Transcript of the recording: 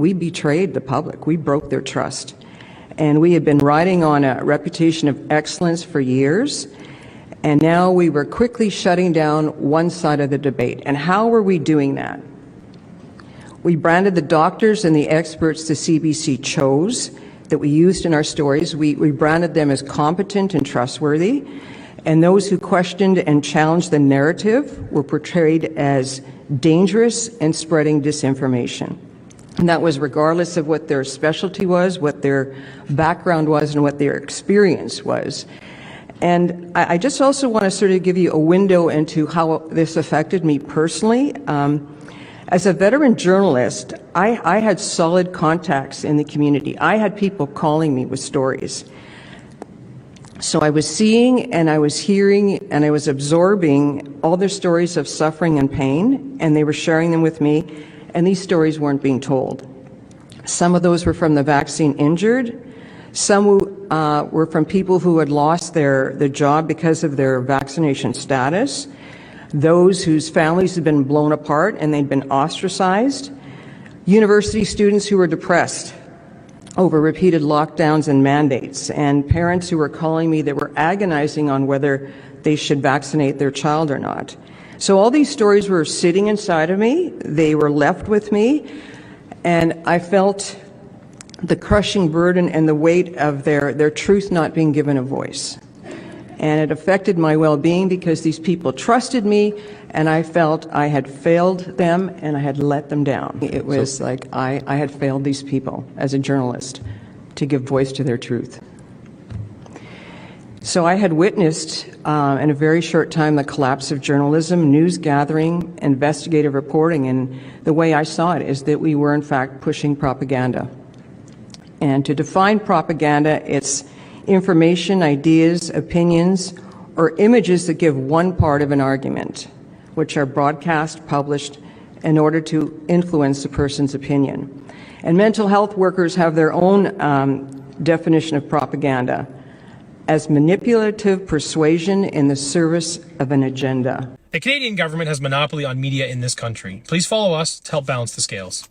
we betrayed the public. We broke their trust. And we had been riding on a reputation of excellence for years, and now we were quickly shutting down one side of the debate. And how were we doing that? We branded the doctors and the experts the CBC chose that we used in our stories. We branded them as competent and trustworthy, and those who questioned and challenged the narrative were portrayed as dangerous and spreading disinformation. And that was regardless of what their specialty was, what their background was, and what their experience was. And I just also want to sort of give you a window into how this affected me personally. As a veteran journalist, I had solid contacts in the community. I had people calling me with stories. So I was seeing and I was hearing and I was absorbing all their stories of suffering and pain, and they were sharing them with me, and these stories weren't being told. Some of those were from the vaccine injured. Some were from people who had lost their job because of their vaccination status. Those whose families had been blown apart and they'd been ostracized. University students who were depressed over repeated lockdowns and mandates, and parents who were calling me that were agonizing on whether they should vaccinate their child or not. So all these stories were sitting inside of me, they were left with me, and I felt the crushing burden and the weight of their truth not being given a voice. And it affected my well-being because these people trusted me, and I felt I had failed them and I had let them down. It was like I had failed these people as a journalist to give voice to their truth. So I had witnessed in a very short time the collapse of journalism, news gathering, investigative reporting, and the way I saw it is that we were in fact pushing propaganda. And to define propaganda, it's information, ideas, opinions, or images that give one part of an argument, which are broadcast, published, in order to influence a person's opinion. And mental health workers have their own definition of propaganda as manipulative persuasion in the service of an agenda. The Canadian government has monopoly on media in this country. Please follow us to help balance the scales.